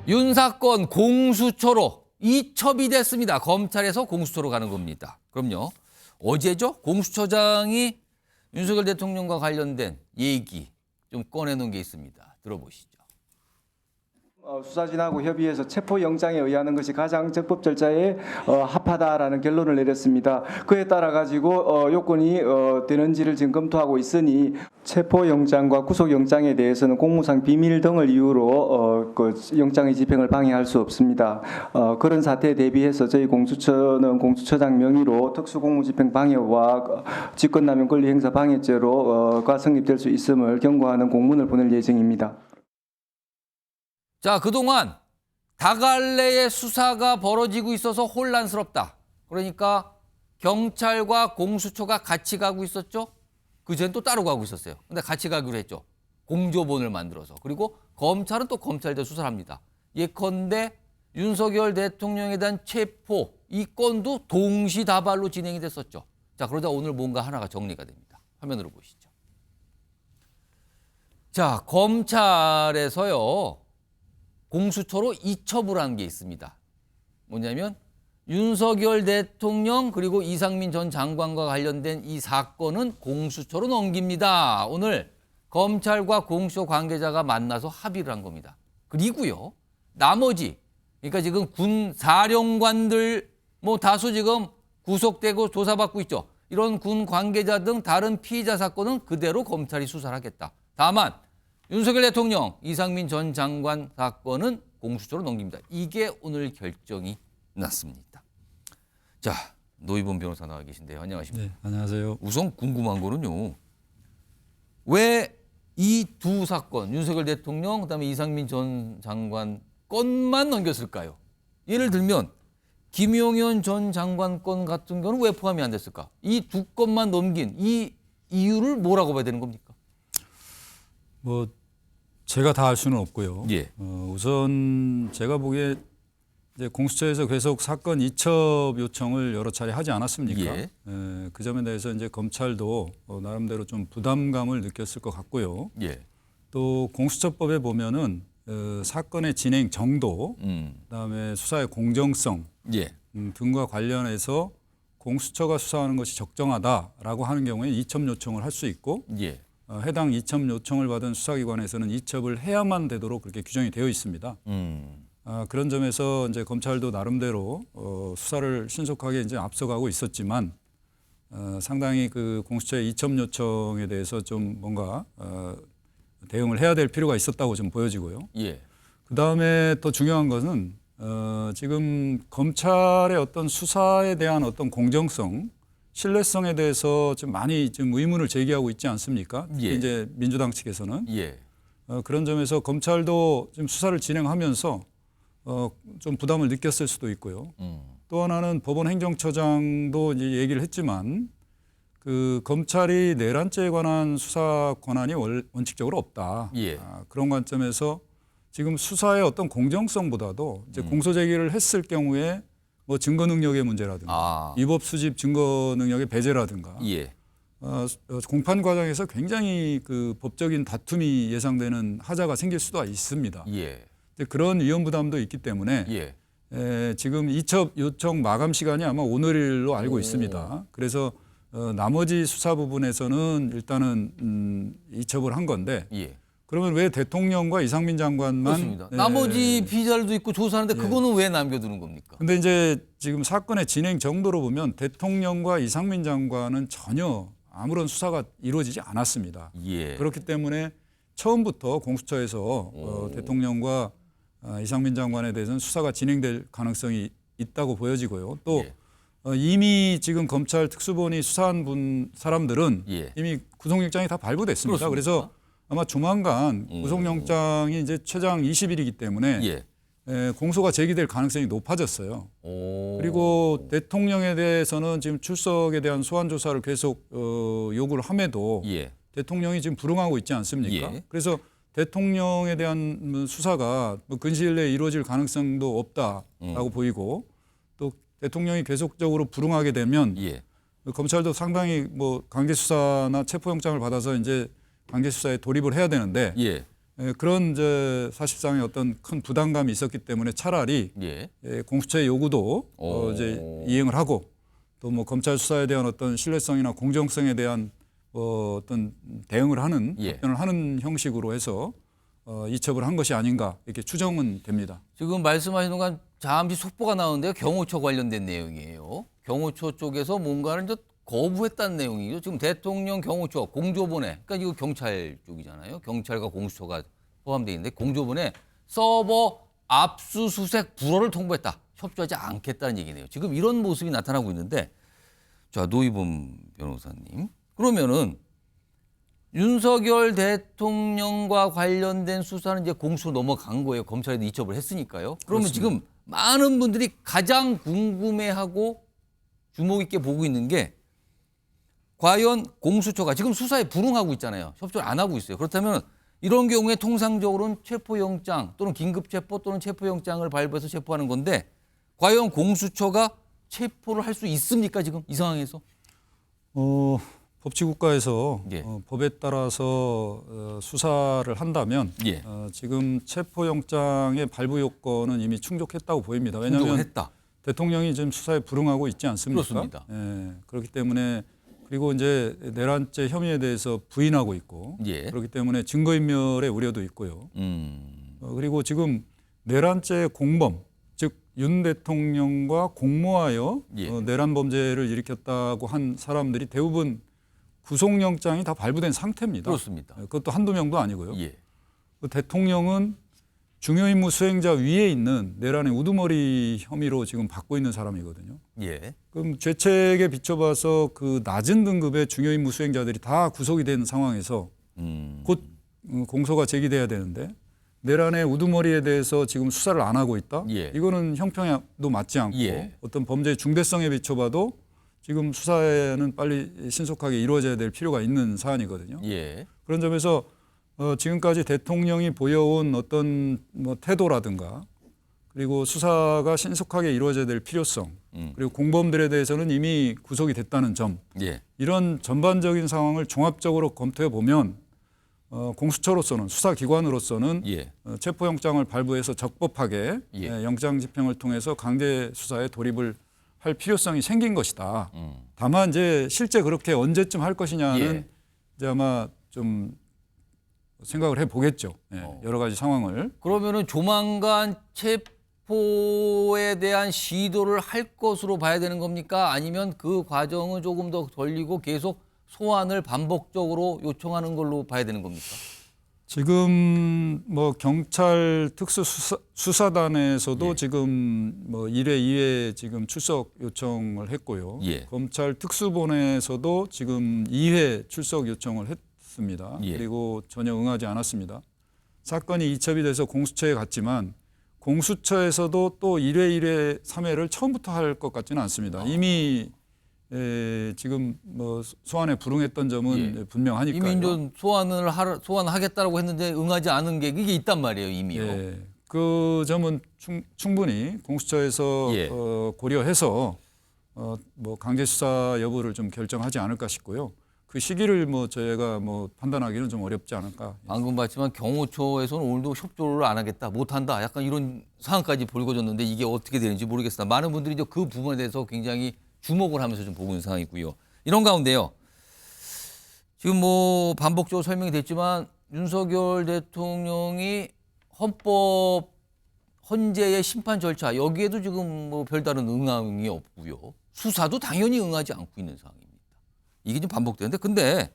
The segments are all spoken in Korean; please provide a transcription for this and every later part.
윤 사건 공수처로 이첩이 됐습니다. 검찰에서 공수처로 가는 겁니다. 그럼요. 어제죠? 공수처장이 윤석열 대통령과 관련된 얘기 좀 꺼내놓은 게 있습니다. 들어보시죠. 수사진하고 협의해서 체포영장에 의하는 것이 가장 적법 절차에 합하다라는 결론을 내렸습니다. 그에 따라 가지고 요건이 되는지를 지금 검토하고 있으니 체포영장과 구속영장에 대해서는 공무상 비밀 등을 이유로 그 영장의 집행을 방해할 수 없습니다. 그런 사태에 대비해서 저희 공수처는 공수처장 명의로 특수공무집행 방해와 직권남용 권리행사 방해죄로가 성립될 수 있음을 경고하는 공문을 보낼 예정입니다. 자, 그동안 다갈래의 수사가 벌어지고 있어서 혼란스럽다. 그러니까 경찰과 공수처가 같이 가고 있었죠. 그전엔 또 따로 가고 있었어요. 근데 같이 가기로 했죠. 공조본을 만들어서. 그리고 검찰은 또 검찰대로 수사를 합니다. 예컨대 윤석열 대통령에 대한 체포, 이 건도 동시다발로 진행이 됐었죠. 자, 그러다 오늘 뭔가 하나가 정리가 됩니다. 화면으로 보시죠. 자, 검찰에서요. 공수처로 이첩을 한 게 있습니다. 뭐냐면 윤석열 대통령 그리고 이상민 전 장관과 관련된 이 사건은 공수처로 넘깁니다. 오늘 검찰과 공수처 관계자가 만나서 합의를 한 겁니다. 그리고요. 나머지 그러니까 지금 군 사령관들 뭐 다수 지금 구속되고 조사받고 있죠. 이런 군 관계자 등 다른 피의자 사건은 그대로 검찰이 수사를 하겠다. 다만 윤석열 대통령, 이상민 전 장관 사건은 공수처로 넘깁니다. 이게 오늘 결정이 났습니다. 자, 노희본 변호사 나와 계신데요. 안녕하십니까? 네, 안녕하세요. 우선 궁금한 거는요. 왜 이 두 사건, 윤석열 대통령, 그다음에 이상민 전 장관 건만 넘겼을까요? 예를 들면 김용현 전 장관 건 같은 경우는 왜 포함이 안 됐을까? 이 두 건만 넘긴 이 이유를 뭐라고 봐야 되는 겁니까? 뭐 제가 다 할 수는 없고요. 예. 우선 제가 보기에 이제 공수처에서 계속 사건 이첩 요청을 여러 차례 하지 않았습니까? 예. 그 점에 대해서 이제 검찰도 나름대로 좀 부담감을 느꼈을 것 같고요. 예. 또 공수처법에 보면은 사건의 진행 정도, 그다음에 수사의 공정성 예. 등과 관련해서 공수처가 수사하는 것이 적정하다라고 하는 경우에 이첩 요청을 할 수 있고. 예. 해당 이첩 요청을 받은 수사기관에서는 이첩을 해야만 되도록 그렇게 규정이 되어 있습니다. 그런 점에서 이제 검찰도 나름대로 수사를 신속하게 이제 앞서가고 있었지만 상당히 그 공수처의 이첩 요청에 대해서 좀 뭔가 대응을 해야 될 필요가 있었다고 좀 보여지고요. 예. 그 다음에 또 중요한 것은 지금 검찰의 어떤 수사에 대한 어떤 공정성, 신뢰성에 대해서 좀 많이 좀 의문을 제기하고 있지 않습니까? 예. 이제 민주당 측에서는 예. 그런 점에서 검찰도 지금 수사를 진행하면서 좀 부담을 느꼈을 수도 있고요. 또 하나는 법원 행정처장도 이제 얘기를 했지만 그 검찰이 내란죄에 관한 수사 권한이 원칙적으로 없다. 예. 그런 관점에서 지금 수사의 어떤 공정성보다도 이제 공소 제기를 했을 경우에 뭐 증거 능력의 문제라든가 위법 수집 증거 능력의 배제라든가 예. 공판 과정에서 굉장히 그 법적인 다툼이 예상되는 하자가 생길 수도 있습니다. 예. 그런 위험 부담도 있기 때문에 예. 지금 이첩 요청 마감 시간이 아마 오늘로 알고 있습니다. 그래서 나머지 수사 부분에서는 일단은 이첩을 한 건데 예. 그러면 왜 대통령과 이상민 장관만 그렇습니다. 나머지 피의자들도 있고 조사하는데 그거는 왜 남겨두는 겁니까? 근데 이제 지금 사건의 진행 정도로 보면 대통령과 이상민 장관은 전혀 아무런 수사가 이루어지지 않았습니다. 예. 그렇기 때문에 처음부터 공수처에서 대통령과 이상민 장관에 대해서는 수사가 진행될 가능성이 있다고 보여지고요. 또 예. 이미 지금 검찰 특수본이 수사한 사람들은 예. 이미 구속영장이 다 발부됐습니다. 그렇습니까? 그래서 아마 조만간 구속영장이 이제 최장 20일이기 때문에 예. 공소가 제기될 가능성이 높아졌어요. 그리고 대통령에 대해서는 지금 출석에 대한 소환 조사를 계속 요구를 함에도 예. 대통령이 지금 불응하고 있지 않습니까? 예. 그래서 대통령에 대한 수사가 뭐 근시일 내에 이루어질 가능성도 없다라고 보이고 또 대통령이 계속적으로 불응하게 되면 예. 검찰도 상당히 뭐 강제 수사나 체포영장을 받아서 이제 강제 수사에 돌입을 해야 되는데 예. 그런 이제 사실상의 어떤 큰 부담감이 있었기 때문에 차라리 예. 공수처의 요구도 이제 이행을 하고 또 뭐 검찰 수사에 대한 어떤 신뢰성이나 공정성에 대한 어떤 대응을 하는 예. 답변을 하는 형식으로 해서 이첩을 한 것이 아닌가 이렇게 추정은 됩니다. 지금 말씀하시는 건 잠시 속보가 나오는데요. 경호처 관련된 내용이에요. 경호처 쪽에서 뭔가를 이제 거부했다는 내용이죠. 지금 대통령 경호처 공조본에, 그러니까 이거 경찰 쪽이잖아요. 경찰과 공수처가 포함되어 있는데 공조본에 서버 압수수색 불허를 통보했다. 협조하지 않겠다는 얘기네요. 지금 이런 모습이 나타나고 있는데, 자, 노희범 변호사님, 그러면은 윤석열 대통령과 관련된 수사는 이제 공수로 넘어간 거예요. 검찰에도 이첩을 했으니까요. 그러면 그렇습니다. 지금 많은 분들이 가장 궁금해하고 주목 있게 보고 있는 게 과연 공수처가 지금 수사에 불응하고 있잖아요. 협조를 안 하고 있어요. 그렇다면 이런 경우에 통상적으로는 체포영장 또는 긴급체포 또는 체포영장을 발부해서 체포하는 건데 과연 공수처가 체포를 할 수 있습니까? 지금 이 상황에서? 법치국가에서 예. 법에 따라서 수사를 한다면 예. 지금 체포영장의 발부 요건은 이미 충족했다고 보입니다. 충족을 왜냐하면 했다. 대통령이 지금 수사에 불응하고 있지 않습니까? 그렇습니다. 예, 그렇기 때문에 그리고 이제 내란죄 혐의에 대해서 부인하고 있고 예. 그렇기 때문에 증거인멸의 우려도 있고요. 그리고 지금 내란죄 공범 즉 윤 대통령과 공모하여 예. 내란 범죄를 일으켰다고 한 사람들이 대부분 구속영장이 다 발부된 상태입니다. 그렇습니다. 그것도 한두 명도 아니고요. 예. 그 대통령은 중요임무 수행자 위에 있는 내란의 우두머리 혐의로 지금 받고 있는 사람이거든요. 예. 그럼 죄책에 비춰봐서 그 낮은 등급의 중요임무 수행자들이 다 구속이 된 상황에서 곧 공소가 제기돼야 되는데 내란의 우두머리에 대해서 지금 수사를 안 하고 있다. 예. 이거는 형평도 맞지 않고 예. 어떤 범죄의 중대성에 비춰봐도 지금 수사는 빨리 신속하게 이루어져야 될 필요가 있는 사안이거든요. 예. 그런 점에서 지금까지 대통령이 보여온 어떤 뭐 태도라든가 그리고 수사가 신속하게 이루어져야 될 필요성 그리고 공범들에 대해서는 이미 구속이 됐다는 점 예. 이런 전반적인 상황을 종합적으로 검토해 보면 공수처로서는 수사기관으로서는 예. 체포영장을 발부해서 적법하게 예. 영장 집행을 통해서 강제 수사에 돌입을 할 필요성이 생긴 것이다. 다만 이제 실제 그렇게 언제쯤 할 것이냐는 예. 이제 아마 좀 생각을 해보겠죠. 여러 가지 상황을. 그러면은 조만간 체포에 대한 시도를 할 것으로 봐야 되는 겁니까? 아니면 그 과정은 조금 더 걸리고 계속 소환을 반복적으로 요청하는 걸로 봐야 되는 겁니까? 지금 뭐 경찰 특수수사단에서도 예. 지금 뭐 1회, 2회 지금 출석 요청을 했고요. 예. 검찰 특수본에서도 지금 2회 출석 요청을 했습니다. 예. 그리고 전혀 응하지 않았습니다. 사건이 이첩이 돼서 공수처에 갔지만 공수처에서도 또 1회, 1회, 3회를 처음부터 할 것 같지는 않습니다. 이미 지금 뭐 소환에 불응했던 점은 예. 분명하니까요. 이미 이제 소환하겠다고 했는데 응하지 않은 게 이게 있단 말이에요, 이미요. 예, 그 점은 충분히 공수처에서 예. 고려해서 뭐 강제 수사 여부를 좀 결정하지 않을까 싶고요. 그 시기를 뭐 저희가 뭐 판단하기는 좀 어렵지 않을까. 방금 봤지만 경호처에서는 오늘도 협조를 안 하겠다, 못 한다, 약간 이런 상황까지 불거졌는데 이게 어떻게 되는지 모르겠습니다. 많은 분들이 이제 그 부분에 대해서 굉장히 주목을 하면서 좀 보고 있는 상황이고요. 이런 가운데요. 지금 뭐 반복적으로 설명이 됐지만 윤석열 대통령이 헌법 헌재의 심판 절차 여기에도 지금 뭐 별다른 응항이 없고요. 수사도 당연히 응하지 않고 있는 상황입니다. 이게 좀 반복되는데 근데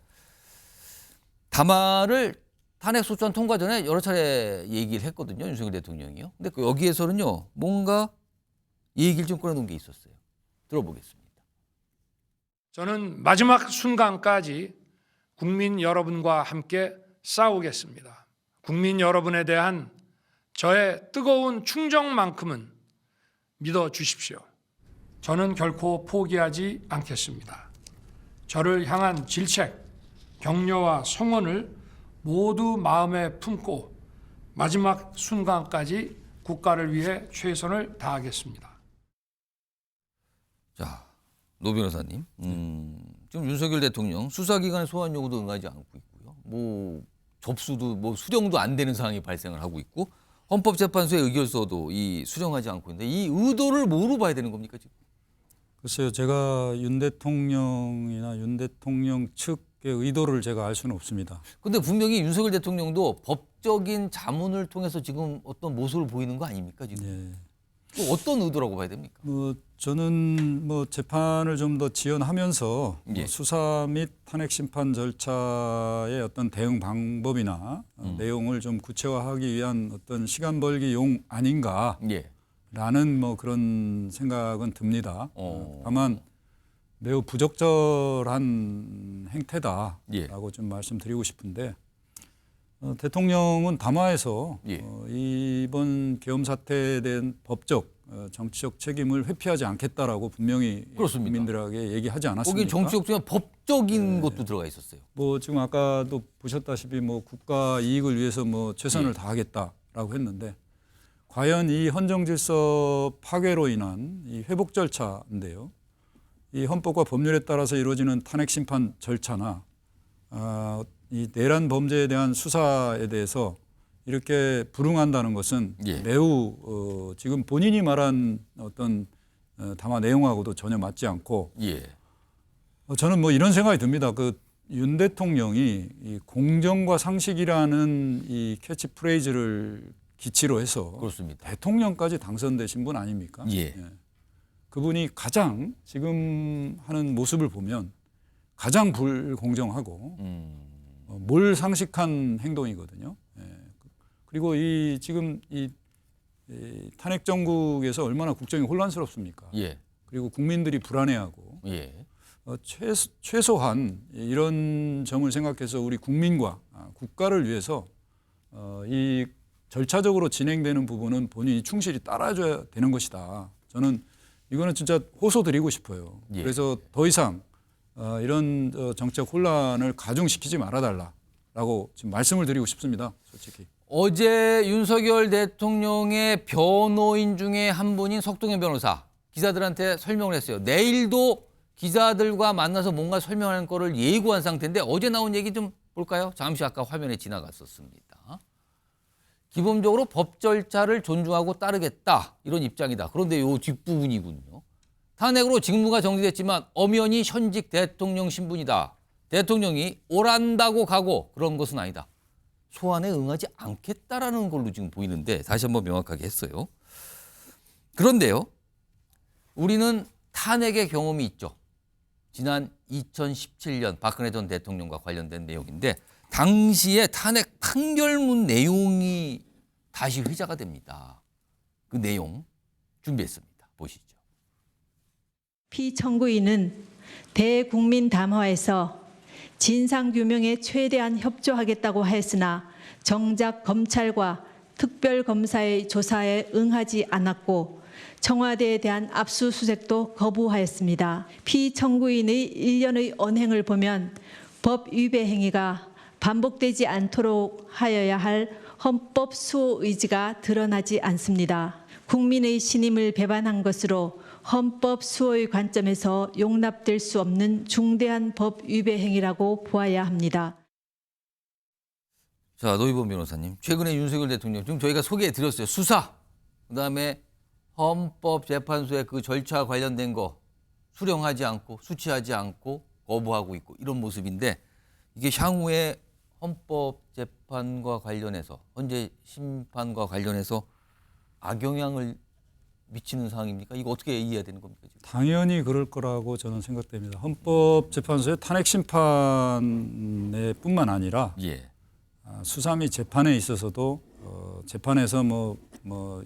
담화를 탄핵소추안 통과 전에 여러 차례 얘기를 했거든요. 윤석열 대통령이요. 근데 여기에서는요. 뭔가 얘기를 좀 꺼내놓은 게 있었어요. 들어보겠습니다. 저는 마지막 순간까지 국민 여러분과 함께 싸우겠습니다. 국민 여러분에 대한 저의 뜨거운 충정만큼은 믿어 주십시오. 저는 결코 포기하지 않겠습니다. 저를 향한 질책, 격려와 성원을 모두 마음에 품고 마지막 순간까지 국가를 위해 최선을 다하겠습니다. 자, 노 변호사님. 지금 윤석열 대통령 수사기관의 소환 요구도 응하지 않고 있고요. 뭐 접수도 뭐 수령도 안 되는 상황이 발생을 하고 있고 헌법재판소의 의결서도 이 수령하지 않고 있는데 이 의도를 뭐로 봐야 되는 겁니까 지금? 글쎄요, 제가 윤 대통령이나 윤 대통령 측의 의도를 제가 알 수는 없습니다. 근데 분명히 윤석열 대통령도 법적인 자문을 통해서 지금 어떤 모습을 보이는 거 아닙니까 지금? 예. 또 어떤 의도라고 봐야 됩니까? 뭐 저는 뭐 재판을 좀 더 지연하면서 예. 뭐 수사 및 탄핵 심판 절차의 어떤 대응 방법이나 내용을 좀 구체화하기 위한 어떤 시간 벌기용 아닌가라는 예. 뭐 그런 생각은 듭니다. 다만 매우 부적절한 행태다라고 예. 좀 말씀드리고 싶은데 대통령은 담화에서 예. 이번 계엄 사태에 대한 법적 정치적 책임을 회피하지 않겠다라고 분명히 그렇습니다. 국민들에게 얘기하지 거기 않았습니까? 정치적 중에 법적인 것도 들어가 있었어요. 뭐 지금 아까도 보셨다시피 뭐 국가 이익을 위해서 뭐 최선을 예. 다하겠다라고 했는데 과연 이 헌정 질서 파괴로 인한 이 회복 절차인데요. 이 헌법과 법률에 따라서 이루어지는 탄핵 심판 절차나 이 내란 범죄에 대한 수사에 대해서 이렇게 불응한다는 것은 예. 매우 지금 본인이 말한 어떤 담화 내용하고도 전혀 맞지 않고 예. 저는 뭐 이런 생각이 듭니다. 그 윤 대통령이 이 공정과 상식이라는 이 캐치프레이즈를 기치로 해서 그렇습니다. 대통령까지 당선되신 분 아닙니까? 예. 그분이 가장 지금 하는 모습을 보면 가장 불공정하고 몰상식한 행동이거든요. 예. 그리고 이 지금 이 탄핵 정국에서 얼마나 국정이 혼란스럽습니까? 예. 그리고 국민들이 불안해하고 예. 최소한 이런 점을 생각해서 우리 국민과 국가를 위해서 이 절차적으로 진행되는 부분은 본인이 충실히 따라줘야 되는 것이다. 저는 이거는 진짜 호소드리고 싶어요. 예. 그래서 더 이상 이런 정책 혼란을 가중시키지 말아달라라고 지금 말씀을 드리고 싶습니다. 솔직히. 어제 윤석열 대통령의 변호인 중에 한 분인 석동현 변호사 기자들한테 설명을 했어요. 내일도 기자들과 만나서 뭔가 설명하는 거를 예고한 상태인데 어제 나온 얘기 좀 볼까요? 잠시 아까 화면에 지나갔었습니다. 기본적으로 법 절차를 존중하고 따르겠다 이런 입장이다. 그런데 이 뒷부분이군요. 탄핵으로 직무가 정지됐지만 엄연히 현직 대통령 신분이다. 대통령이 오란다고 가고 그런 것은 아니다. 소환에 응하지 않겠다라는 걸로 지금 보이는데 다시 한번 명확하게 했어요. 그런데요. 우리는 탄핵의 경험이 있죠. 지난 2017년 박근혜 전 대통령과 관련된 내용인데 당시에 탄핵 판결문 내용이 다시 회자가 됩니다. 그 내용 준비했습니다. 보시죠. 피청구인은 대국민 담화에서 진상규명에 최대한 협조하겠다고 하였으나 정작 검찰과 특별검사의 조사에 응하지 않았고 청와대에 대한 압수수색도 거부하였습니다. 피청구인의 일련의 언행을 보면 법 위배 행위가 반복되지 않도록 하여야 할 헌법 수호 의지가 드러나지 않습니다. 국민의 신임을 배반한 것으로 헌법 수호의 관점에서 용납될 수 없는 중대한 법 위배 행위라고 보아야 합니다. 자, 노희범 변호사님. 최근에 윤석열 대통령 지금 저희가 소개해드렸어요. 수사, 그다음에 헌법재판소의 그 절차 관련된 거 수령하지 않고 수치하지 않고 거부하고 있고 이런 모습인데 이게 향후에 헌법재판과 관련해서 헌재 심판과 관련해서 악영향을 미치는 상황입니까? 이거 어떻게 이해해야 되는 겁니까? 지금? 당연히 그럴 거라고 저는 생각됩니다. 헌법재판소의 탄핵 심판에 뿐만 아니라 예. 수사 및 재판에 있어서도 재판에서 뭐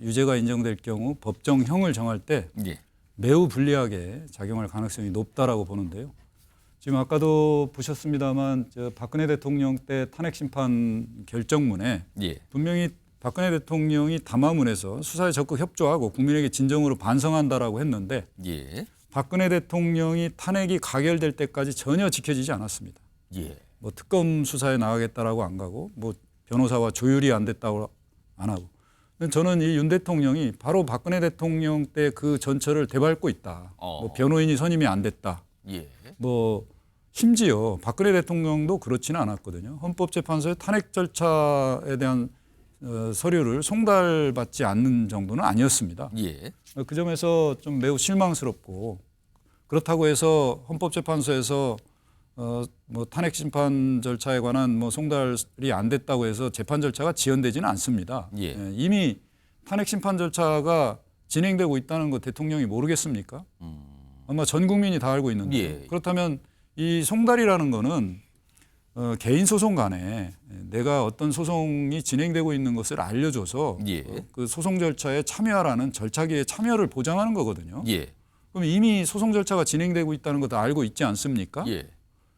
유죄가 인정될 경우 법정형을 정할 때 예. 매우 불리하게 작용할 가능성이 높다라고 보는데요. 지금 아까도 보셨습니다만 박근혜 대통령 때 탄핵 심판 결정문에 예. 분명히 박근혜 대통령이 담화문에서 수사에 적극 협조하고 국민에게 진정으로 반성한다라고 했는데 예. 박근혜 대통령이 탄핵이 가결될 때까지 전혀 지켜지지 않았습니다. 예. 뭐 특검 수사에 나가겠다라고 안 가고 뭐 변호사와 조율이 안 됐다고 안 하고. 저는 이 윤 대통령이 바로 박근혜 대통령 때 그 전철을 되밟고 있다. 뭐 변호인이 선임이 안 됐다. 예. 뭐 심지어 박근혜 대통령도 그렇지는 않았거든요. 헌법재판소의 탄핵 절차에 대한 서류를 송달받지 않는 정도는 아니었습니다. 예. 그 점에서 좀 매우 실망스럽고, 그렇다고 해서 헌법재판소에서 뭐 탄핵 심판 절차에 관한 뭐 송달이 안 됐다고 해서 재판 절차가 지연되지는 않습니다. 예. 이미 탄핵 심판 절차가 진행되고 있다는 거 대통령이 모르겠습니까? 아마 전 국민이 다 알고 있는데. 예. 그렇다면 이 송달이라는 거는 개인 소송 간에 내가 어떤 소송이 진행되고 있는 것을 알려줘서 예. 그 소송 절차에 참여하라는 절차기의 참여를 보장하는 거거든요. 예. 그럼 이미 소송 절차가 진행되고 있다는 거 다 알고 있지 않습니까? 예.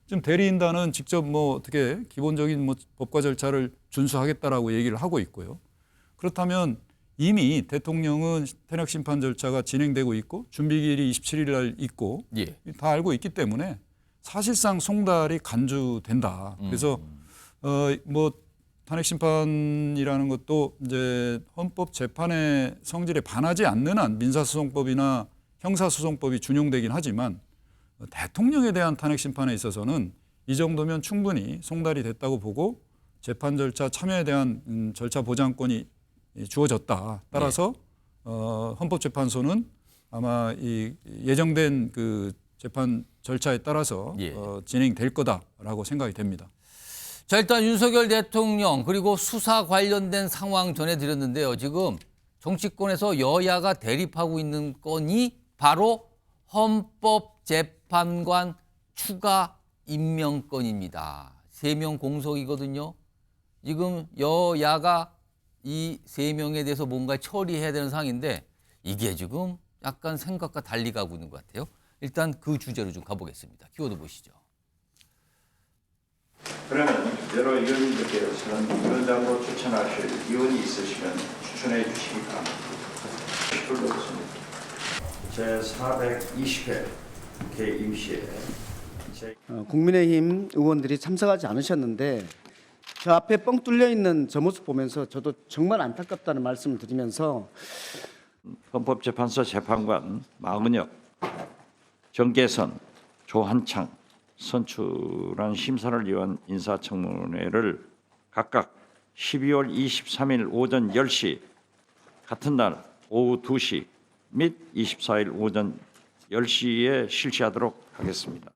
지금 대리인단은 직접 뭐 어떻게 기본적인 뭐 법과 절차를 준수하겠다라고 얘기를 하고 있고요. 그렇다면 이미 대통령은 탄핵 심판 절차가 진행되고 있고 준비기일이 27일 날 있고 예. 다 알고 있기 때문에 사실상 송달이 간주된다. 그래서 뭐 탄핵 심판이라는 것도 이제 헌법 재판의 성질에 반하지 않는 한 민사소송법이나 형사소송법이 준용되긴 하지만 대통령에 대한 탄핵 심판에 있어서는 이 정도면 충분히 송달이 됐다고 보고 재판 절차 참여에 대한 절차 보장권이 주어졌다. 따라서 헌법재판소는 아마 이 예정된 그 재판 절차에 따라서 예. 진행될 거다라고 생각이 됩니다. 자, 일단 윤석열 대통령 그리고 수사 관련된 상황 전해드렸는데요. 지금 정치권에서 여야가 대립하고 있는 건이 바로 헌법재판관 추가 임명건입니다. 3명 공석이거든요. 지금 여야가 이 3명에 대해서 뭔가 처리해야 되는 상황인데 이게 지금 약간 생각과 달리 가고 있는 것 같아요. 일단 그 주제로 좀 가보겠습니다. 키워드 보시죠. 그러면 여러 의원님들께서는 위원장으로 추천하실 의원이 있으시면 추천해 주시기 바랍니다. 불러보겠습니다. 제420회 국회 임시회 국민의힘 의원들이 참석하지 않으셨는데 저 앞에 뻥 뚫려 있는 저 모습 보면서 저도 정말 안타깝다는 말씀을 드리면서 헌법재판소 재판관 마은혁, 정계선, 조한창 선출한 심사를 위한 인사청문회를 각각 12월 23일 오전 10시 같은 날 오후 2시 및 24일 오전 10시에 실시하도록 하겠습니다.